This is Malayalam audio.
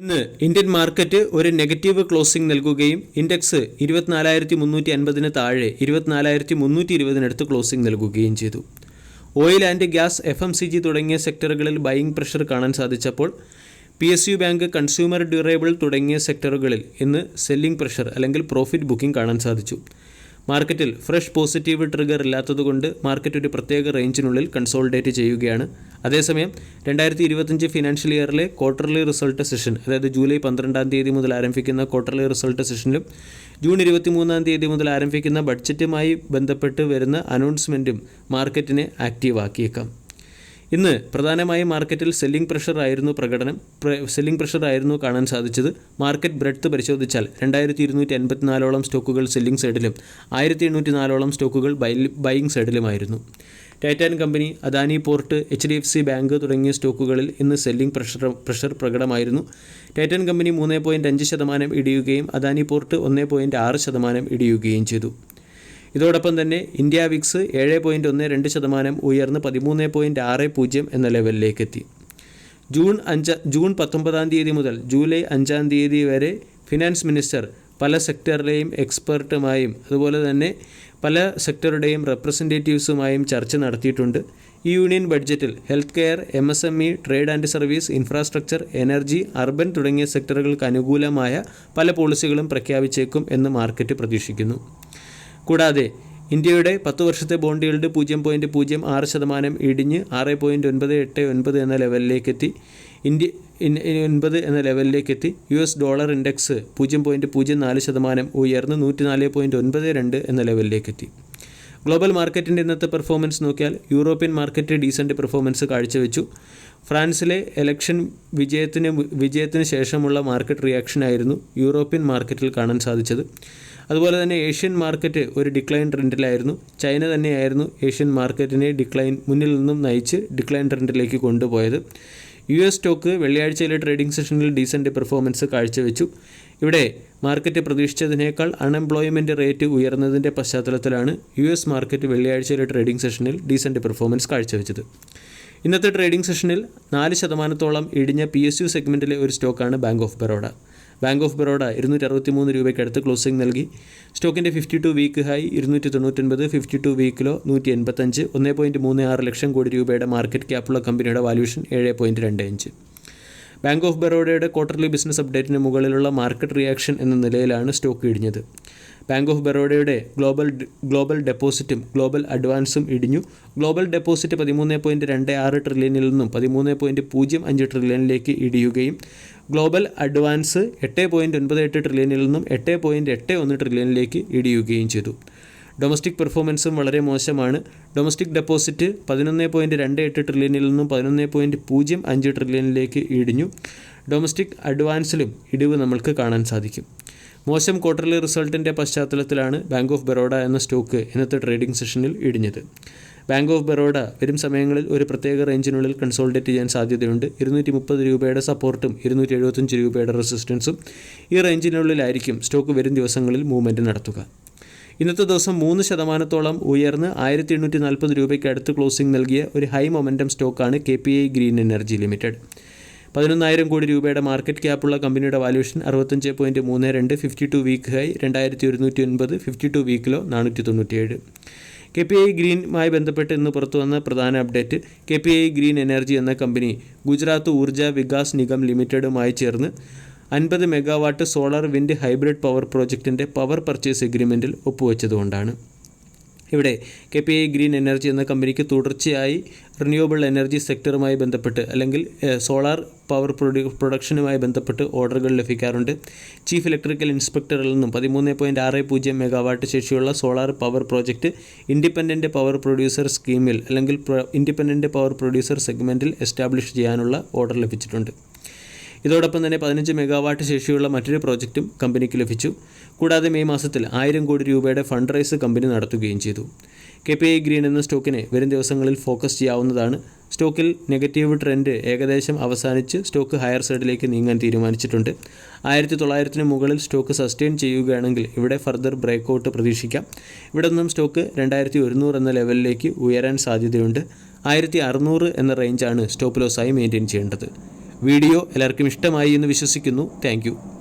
ഇന്ന് ഇന്ത്യൻ മാർക്കറ്റ് ഒരു നെഗറ്റീവ് ക്ലോസിംഗ് നൽകുകയും ഇൻഡെക്സ് 24,350 താഴെ 24,320 ക്ലോസിംഗ് നൽകുകയും ചെയ്തു. ഓയിൽ ആൻഡ് ഗ്യാസ്, FMCG തുടങ്ങിയ സെക്ടറുകളിൽ ബൈയിങ് പ്രഷർ കാണാൻ സാധിച്ചപ്പോൾ PSU ബാങ്ക്, കൺസ്യൂമർ ഡ്യൂറബിൾ തുടങ്ങിയ സെക്ടറുകളിൽ ഇന്ന് സെല്ലിംഗ് പ്രഷർ അല്ലെങ്കിൽ പ്രോഫിറ്റ് ബുക്കിംഗ് കാണാൻ സാധിച്ചു. മാർക്കറ്റിൽ ഫ്രഷ് പോസിറ്റീവ് ട്രിഗർ ഇല്ലാത്തതുകൊണ്ട് മാർക്കറ്റ് ഒരു പ്രത്യേക റേഞ്ചിനുള്ളിൽ കൺസോളിഡേറ്റ് ചെയ്യുകയാണ്. അതേസമയം 2025 ഫിനാൻഷ്യൽ ഇയറിലെ ക്വാർട്ടർലി റിസൾട്ട് സെഷൻ, അതായത് ജൂലൈ 12 മുതൽ ആരംഭിക്കുന്ന ക്വാർട്ടർലി റിസൾട്ട് സെഷനിലും ജൂൺ 23 മുതൽ ആരംഭിക്കുന്ന ബഡ്ജറ്റുമായി ബന്ധപ്പെട്ട് വരുന്ന അനൗൺസ്മെൻറ്റും മാർക്കറ്റിനെ ആക്റ്റീവ് ആക്കിയേക്കാം. ഇന്ന് പ്രധാനമായും മാർക്കറ്റിൽ സെല്ലിംഗ് പ്രഷർ ആയിരുന്നു കാണാൻ സാധിച്ചത്. മാർക്കറ്റ് ബ്രെഡ്ത്ത് പരിശോധിച്ചാൽ 2254 സ്റ്റോക്കുകൾ സെല്ലിംഗ് സൈഡിലും 1804 സ്റ്റോക്കുകൾ ബൈയിങ് സൈഡിലുമായിരുന്നു. Titan company, Adani port, HDFC bank തുടങ്ങിയ സ്റ്റോക്കുകളിൽ ഇന്ന് സെല്ലിംഗ് പ്രഷർ പ്രകടമായിരുന്നു. ടൈറ്റാൻ കമ്പനി 3.5% ഇടിയുകയും അദാനി പോർട്ട് 1.6% ഇടിയുകയും ചെയ്തു. ഇതോടൊപ്പം തന്നെ ഇന്ത്യ വിക്സ് 7.12% ഉയർന്ന് 13.60 എന്ന ലെവലിലേക്കെത്തി. ജൂൺ 19 മുതൽ ജൂലൈ 5 വരെ ഫിനാൻസ് മിനിസ്റ്റർ പല സെക്ടറിലെയും എക്സ്പെർട്ടുമായും അതുപോലെ തന്നെ പല സെക്ടറുടെയും റെപ്രസെൻറ്റേറ്റീവ്സുമായും ചർച്ച നടത്തിയിട്ടുണ്ട്. ഈ യൂണിയൻ ബഡ്ജറ്റിൽ health care, MSME, trade and service, infrastructure, energy, urban തുടങ്ങിയ സെക്ടറുകൾക്ക് അനുകൂലമായ പല പോളിസികളും പ്രഖ്യാപിച്ചേക്കും എന്ന് മാർക്കറ്റ് പ്രതീക്ഷിക്കുന്നു. കൂടാതെ ഇന്ത്യയുടെ 10 വർഷത്തെ ബോണ്ട് യീൽഡ് 0.06% ഇടിഞ്ഞ് 6.989 എന്ന ലെവലിലേക്കെത്തി. US ഡോളർ ഇൻഡെക്സ് 0.04% ഉയർന്ന് 104.92 എന്ന ലെവലിലേക്കെത്തി. ഗ്ലോബൽ മാർക്കറ്റിൻ്റെ ഇന്നത്തെ പെർഫോമൻസ് നോക്കിയാൽ യൂറോപ്യൻ മാർക്കറ്റ് ഡീസൻറ്റ് പെർഫോമൻസ് കാഴ്ചവെച്ചു. ഫ്രാൻസിലെ ഇലക്ഷൻ വിജയത്തിന് ശേഷമുള്ള മാർക്കറ്റ് റിയാക്ഷനായിരുന്നു യൂറോപ്യൻ മാർക്കറ്റിൽ കാണാൻ സാധിച്ചത്. അതുപോലെ തന്നെ ഏഷ്യൻ മാർക്കറ്റ് ഒരു ഡിക്ലൈൻ ട്രെൻഡിലായിരുന്നു. ചൈന തന്നെയായിരുന്നു ഏഷ്യൻ മാർക്കറ്റിനെ മുന്നിൽ നിന്നും നയിച്ച് ഡിക്ലൈൻ ട്രെൻഡിലേക്ക് കൊണ്ടുപോയത്. US സ്റ്റോക്ക് വെള്ളിയാഴ്ചയിലെ ട്രേഡിംഗ് സെഷനിൽ ഡീസൻറ്റ് പെർഫോമൻസ് കാഴ്ചവെച്ചു. ഇവിടെ മാർക്കറ്റ് പ്രതീക്ഷിച്ചതിനേക്കാൾ അൺഎംപ്ലോയ്മെൻറ്റ് റേറ്റ് ഉയർന്നതിൻ്റെ പശ്ചാത്തലത്തിലാണ് US മാർക്കറ്റ് വെള്ളിയാഴ്ചയിലെ ട്രേഡിംഗ് സെഷനിൽ ഡീസൻറ്റ് പെർഫോമൻസ് കാഴ്ചവെച്ചത്. ഇന്നത്തെ ട്രേഡിംഗ് സെഷനിൽ 4% ഇടിഞ്ഞ PSU സെഗ്മെൻറ്റിലെ ഒരു സ്റ്റോക്കാണ് bank of Baroda. Bank of Baroda 263 രൂപയ്ക്ക് അടുത്ത് ക്ലോസിംഗ് നൽകി. സ്റ്റോക്കിൻ്റെ 52 വീക്ക് ഹൈ 299, 52 വീക്കിലോ 185, 1.36 ലക്ഷം കോടി രൂപയുടെ മാർക്കറ്റ് ക്യാപ്പുള്ള കമ്പനിയുടെ വാല്യൂഷൻ 7.25. ബാങ്ക് ഓഫ് ബറോഡയുടെ ക്വാർട്ടർലി ബിസിനസ് അപ്ഡേറ്റിന് മുകളിലുള്ള മാർക്കറ്റ് റിയാക്ഷൻ എന്ന നിലയിലാണ് സ്റ്റോക്ക് ഇടിഞ്ഞത്. ബാങ്ക് ഓഫ് ബറോഡയുടെ ഗ്ലോബൽ ഡെപ്പോസിറ്റും ഗ്ലോബൽ അഡ്വാൻസും ഇടിഞ്ഞു. ഗ്ലോബൽ ഡെപ്പോസിറ്റ് 13.26 ട്രില്യണിൽ നിന്നും 13.05 ട്രില്യണിലേക്ക് ഇടിയുകയും ഗ്ലോബൽ അഡ്വാൻസ് 8.98 ട്രില്യണിൽ നിന്നും 8.81 ട്രില്യണിലേക്ക് ഇടിയുകയും ചെയ്തു. ഡൊമസ്റ്റിക് പെർഫോമൻസും വളരെ മോശമാണ്. ഡൊമസ്റ്റിക് ഡെപ്പോസിറ്റ് 11.28 ട്രില്യണിൽ നിന്നും 11.05 ട്രില്യണിലേക്ക് ഇടിഞ്ഞു. ഡൊമസ്റ്റിക് അഡ്വാൻസിലും ഇടിവ് നമ്മൾക്ക് കാണാൻ സാധിക്കും. മോശം ക്വാർട്ടർലി റിസൾട്ടിൻ്റെ പശ്ചാത്തലത്തിലാണ് ബാങ്ക് ഓഫ് ബറോഡ എന്ന സ്റ്റോക്ക് ഇന്നത്തെ ട്രേഡിംഗ് സെഷനിൽ ഇടിഞ്ഞത്. ബാങ്ക് ഓഫ് ബറോഡ വരും സമയങ്ങളിൽ ഒരു പ്രത്യേക റേഞ്ചിനുള്ളിൽ കൺസോളിഡേറ്റ് ചെയ്യാൻ സാധ്യതയുണ്ട്. 230 രൂപയുടെ സപ്പോർട്ടും 275 രൂപയുടെ റെസിസ്റ്റൻസും ഈ റേഞ്ചിനുള്ളിലായിരിക്കും സ്റ്റോക്ക് വരും ദിവസങ്ങളിൽ മൂവ്മെൻറ്റ് നടത്തുക. ഇന്നത്തെ ദിവസം 3% ഉയർന്ന് 1840 രൂപയ്ക്ക് അടുത്ത് ക്ലോസിംഗ് നൽകിയ ഒരു ഹൈ മൊമെൻറ്റം സ്റ്റോക്കാണ് KPI green energy limited. 11,000 crore രൂപയുടെ മാർക്കറ്റ് ക്യാപ്പുള്ള കമ്പനിയുടെ വാല്യൂഷൻ 65.32, 52 വീക്ക് ഹൈ 2109, 52 വീക്കിലോ 497. KPI ഗ്രീനുമായി ബന്ധപ്പെട്ട് ഇന്ന് പുറത്തു വന്ന പ്രധാന അപ്ഡേറ്റ്, KPI ഗ്രീൻ എനർജി എന്ന കമ്പനി ഗുജറാത്ത് ഊർജ വികാസ് നിഗം ലിമിറ്റഡുമായി ചേർന്ന് 50 megawatt solar wind hybrid power പ്രോജക്റ്റിൻ്റെ പവർ പർച്ചേസ് എഗ്രിമെൻറ്റിൽ ഒപ്പുവെച്ചതുകൊണ്ടാണ്. ഇവിടെ KPI ഗ്രീൻ എനർജി എന്ന കമ്പനിക്ക് തുടർച്ചയായി റിന്യൂവബിൾ എനർജി സെക്ടറുമായി ബന്ധപ്പെട്ട് അല്ലെങ്കിൽ സോളാർ പവർ പ്രൊഡക്ഷനുമായി ബന്ധപ്പെട്ട് ഓർഡറുകൾ ലഭിക്കാറുണ്ട്. ചീഫ് ഇലക്ട്രിക്കൽ ഇൻസ്പെക്ടറിൽ നിന്നും 13.60 മെഗാവാട്ട് ശേഷിയുള്ള solar power project independent power producer സ്കീമിൽ അല്ലെങ്കിൽ ഇൻഡിപെൻഡൻറ്റ് പവർ പ്രൊഡ്യൂസർ സെഗ്മെൻറ്റിൽ എസ്റ്റാബ്ലിഷ് ചെയ്യാനുള്ള ഓർഡർ ലഭിച്ചിട്ടുണ്ട്. ഇതോടൊപ്പം തന്നെ 15 മെഗാവാട്ട് ശേഷിയുള്ള മറ്റൊരു പ്രോജക്റ്റും കമ്പനിക്ക് ലഭിച്ചു. കൂടാതെ മെയ് മാസത്തിൽ 1000 കോടി രൂപയുടെ ഫണ്ട് റൈസ് കമ്പനി നടത്തുകയും ചെയ്തു. KPI ഗ്രീൻ എന്ന സ്റ്റോക്കിനെ വരും ദിവസങ്ങളിൽ ഫോക്കസ് ചെയ്യാവുന്നതാണ്. സ്റ്റോക്കിൽ നെഗറ്റീവ് ട്രെൻഡ് ഏകദേശം അവസാനിച്ച് സ്റ്റോക്ക് ഹയർ സൈഡിലേക്ക് നീങ്ങാൻ തീരുമാനിച്ചിട്ടുണ്ട്. 1900 മുകളിൽ സ്റ്റോക്ക് സസ്റ്റെയിൻ ചെയ്യുകയാണെങ്കിൽ ഇവിടെ ഫർദർ ബ്രേക്കൗട്ട് പ്രതീക്ഷിക്കാം. ഇവിടെ നിന്നും സ്റ്റോക്ക് 2100 എന്ന ലെവലിലേക്ക് ഉയരാൻ സാധ്യതയുണ്ട്. 1600 എന്ന റേഞ്ചാണ് സ്റ്റോപ്പ് ലോസായി മെയിൻറ്റെയിൻ ചെയ്യേണ്ടത്. വീഡിയോ എല്ലാവർക്കും ഇഷ്ടമായി എന്ന് വിശ്വസിക്കുന്നു. താങ്ക്